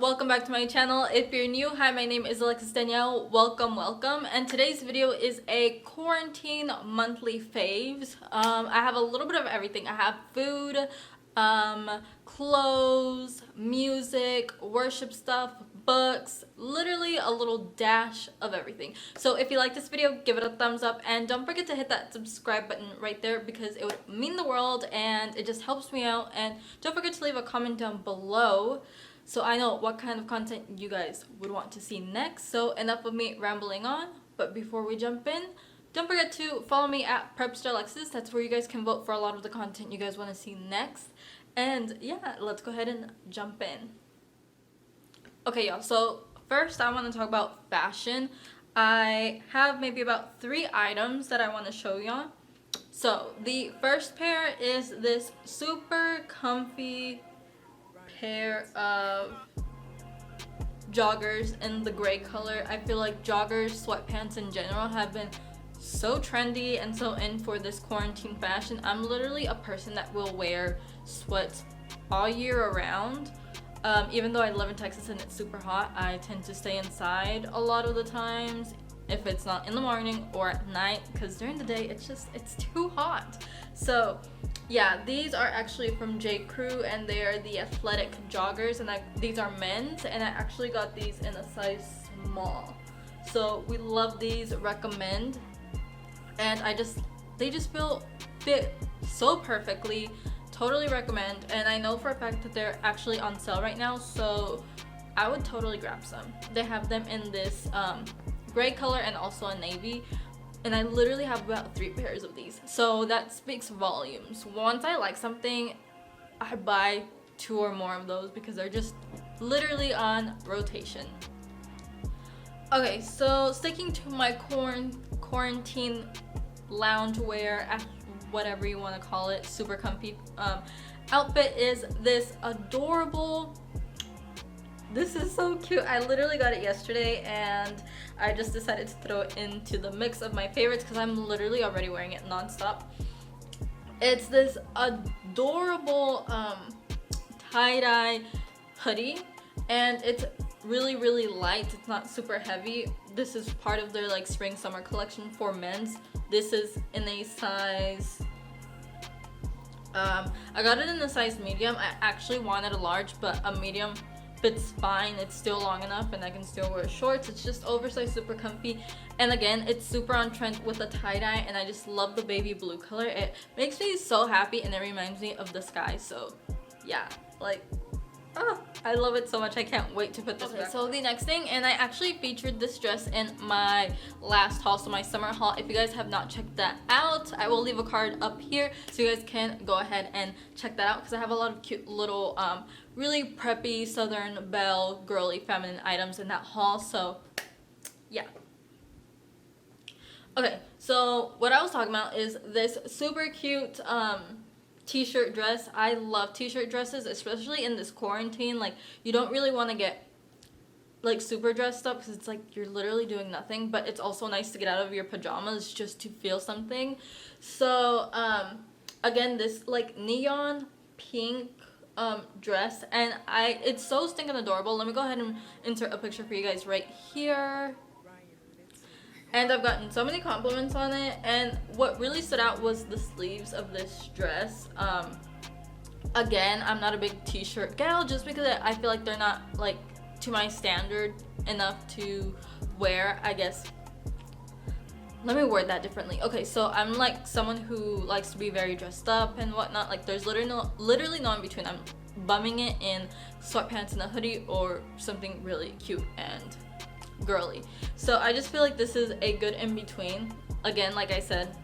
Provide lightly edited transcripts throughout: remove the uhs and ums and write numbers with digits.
welcome back to my channel. If you're new, hi, my name is Alexis Danielle. Welcome. And today's video is a quarantine monthly faves. I have a little bit of everything. I have food, clothes, music, worship stuff, books, literally a little dash of everything. So if you like this video, give it a thumbs up and don't forget to hit that subscribe button right there because it would mean the world and it just helps me out. And don't forget to leave a comment down below so I know what kind of content you guys would want to see next. So enough of me rambling on, but before we jump in, don't forget to follow me at Alexis. That's where you guys can vote for a lot of the content you guys want to see next. And yeah, let's go ahead and jump in. Okay, y'all, so first I want to talk about fashion. I have maybe about 3 items that I want to show y'all. So the first pair is this super comfy pair of joggers in the gray color. I feel like joggers, sweatpants in general have been so trendy and so in for this quarantine fashion. I'm literally a person that will wear sweats all year around. Even though I live in Texas and it's super hot, I tend to stay inside a lot of the times if it's not in the morning or at night, because during the day it's too hot. So yeah, these are actually from J. Crew and they are the athletic joggers, and these are men's, and I actually got these in a size small. So we love these, recommend, and they just fit so perfectly. Totally recommend, and I know for a fact that they're actually on sale right now, so I would totally grab some. They have them in this gray color and also a navy, and I literally have about 3 pairs of these, so that speaks volumes. Once I like something, I buy 2 or more of those because they're just literally on rotation. Okay, so sticking to my quarantine loungewear, whatever you want to call it, super comfy outfit is this adorable, this is so cute. I literally got it yesterday and I just decided to throw it into the mix of my favorites because I'm literally already wearing it nonstop. It's this adorable tie-dye hoodie, and it's really light. It's not super heavy. This is part of their like spring summer collection for men's. This is in a size, I got it in a size medium. I actually wanted a large, but a medium fits fine. It's still long enough and I can still wear shorts. It's just oversized, super comfy, and again, it's super on trend with the tie-dye, and I just love the baby blue color. It makes me so happy and it reminds me of the sky. So yeah, like, oh, I love it so much. I can't wait to put this back. So the next thing, and I actually featured this dress in my last haul, so my summer haul. If you guys have not checked that out, I will leave a card up here so you guys can go ahead and check that out because I have a lot of cute little really preppy Southern Belle girly feminine items in that haul. So yeah. Okay, so what I was talking about is this super cute t-shirt dress. I love t-shirt dresses, especially in this quarantine. Like, you don't really want to get like super dressed up because it's like you're literally doing nothing, but it's also nice to get out of your pajamas just to feel something. So again, this like neon pink dress, and it's so stinking adorable. Let me go ahead and insert a picture for you guys right here. And I've gotten so many compliments on it, and what really stood out was the sleeves of this dress. Again, I'm not a big t-shirt gal just because I feel like they're not like to my standard enough to wear, I guess. Let me word that differently. Okay, so I'm like someone who likes to be very dressed up and whatnot. Like, there's literally no in between. I'm bumming it in sweatpants and a hoodie or something really cute and girly. So I just feel like this is a good in between. Again, like I said,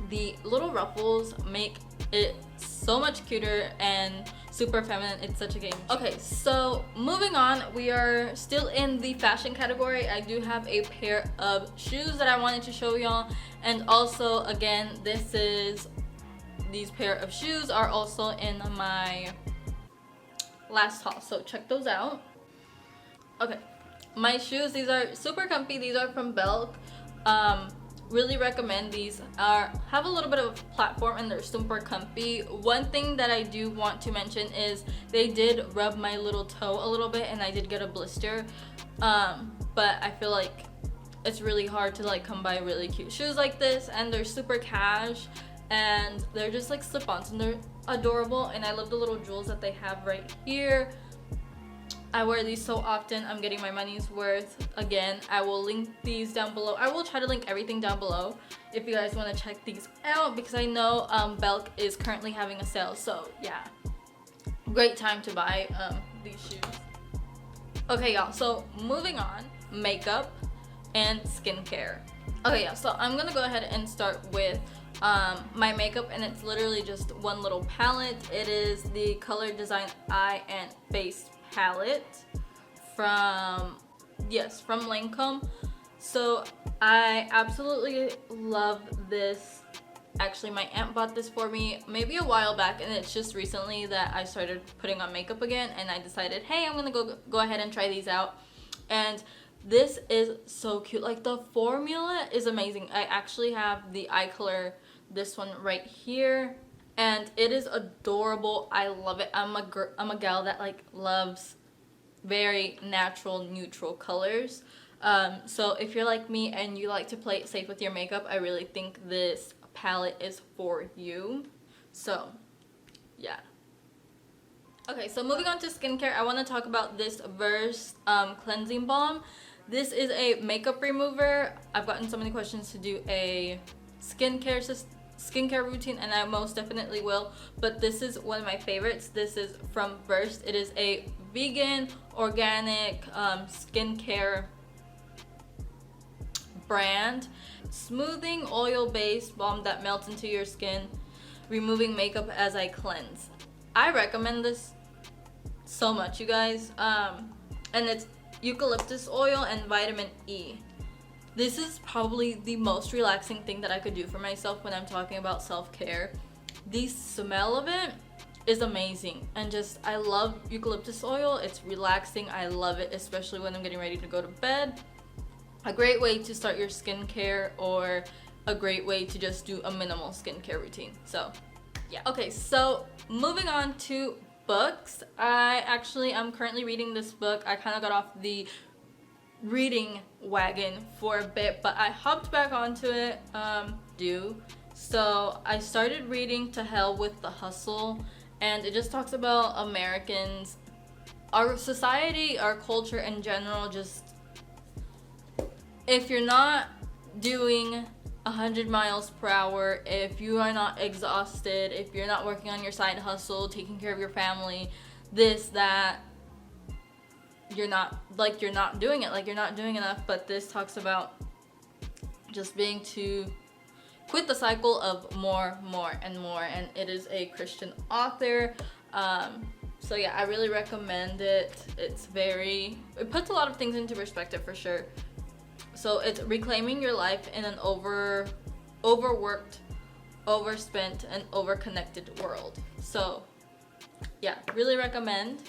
the little ruffles make it so much cuter and super feminine. It's such a game. Okay, so moving on, we are still in the fashion category. I do have a pair of shoes that I wanted to show y'all, and also again, these pair of shoes are also in my last haul, so check those out. Okay, my shoes, these are super comfy. These are from Belk. really recommend these. Have a little bit of a platform and they're super comfy. One thing that I do want to mention is they did rub my little toe a little bit and I did get a blister. But I feel like it's really hard to like come by really cute shoes like this, and they're super cash and they're just like slip-ons and they're adorable, and I love the little jewels that they have right here. I wear these so often. I'm getting my money's worth. Again, I will link these down below. I will try to link everything down below if you guys want to check these out, because I know Belk is currently having a sale. So yeah, great time to buy these shoes. Okay, y'all, so moving on, makeup and skincare. Okay, yeah, so I'm gonna go ahead and start with my makeup, and it's literally just one little palette. It is the Color Design Eye and Face palette from Lancome. So I absolutely love this. Actually, my aunt bought this for me maybe a while back, and it's just recently that I started putting on makeup again, and I decided, hey, I'm gonna go ahead and try these out. And this is so cute. Like, the formula is amazing. I actually have the eye color, this one right here, and it is adorable. I love it. I'm a gal that like loves very natural, neutral colors. So if you're like me and you like to play it safe with your makeup, I really think this palette is for you. So yeah. Okay, so moving on to skincare, I want to talk about this Verse cleansing balm. This is a makeup remover. I've gotten so many questions to do a skincare routine, and I most definitely will, but this is one of my favorites. This is from Verse. It is a vegan, organic skincare brand. Smoothing oil-based balm that melts into your skin, removing makeup as I cleanse. I recommend this so much, you guys. And it's eucalyptus oil and vitamin E. This is probably the most relaxing thing that I could do for myself when I'm talking about self-care. The smell of it is amazing, and just I love eucalyptus oil. It's relaxing. I love it, especially when I'm getting ready to go to bed. A great way to start your skincare, or a great way to just do a minimal skincare routine. So yeah. Okay, so moving on to books. I'm currently reading this book. I kind of got off the reading wagon for a bit, but I hopped back onto it. So I started reading To Hell with the Hustle, and it just talks about Americans, our society, our culture in general. Just if you're not doing 100 miles per hour, if you are not exhausted, if you're not working on your side hustle, taking care of your family, this, that, you're not doing it, like you're not doing enough. But this talks about just being to quit the cycle of more and more, and it is a Christian author. So yeah, I really recommend it. It puts a lot of things into perspective for sure. So it's reclaiming your life in an overworked, overspent, and overconnected world. So yeah, really recommend.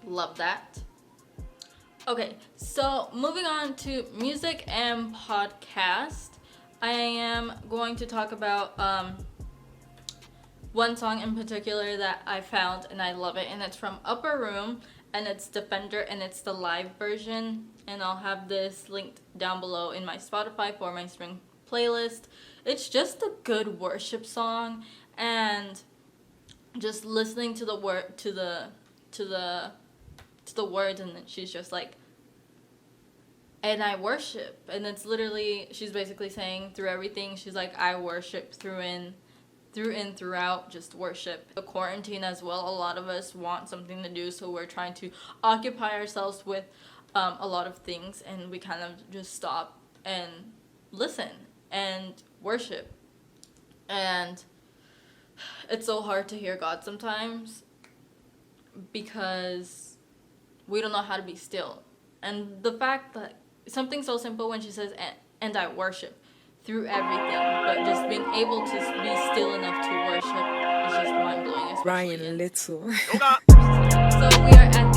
Love that. Okay, so moving on to music and podcast. I am going to talk about one song in particular that I found and I love it, and it's from Upper Room, and it's Defender, and it's the live version, and I'll have this linked down below in my Spotify for my spring playlist. It's just a good worship song, and just listening to the words, and then she's just like, and I worship, and it's literally, she's basically saying through everything, she's like, I worship through and throughout, just worship. The quarantine as well, a lot of us want something to do, so we're trying to occupy ourselves with a lot of things, and we kind of just stop and listen and worship. And it's so hard to hear God sometimes because we don't know how to be still. And the fact that something so simple when she says, and I worship through everything, but just being able to be still enough to worship is just mind-blowing. Ryan Little. So we are at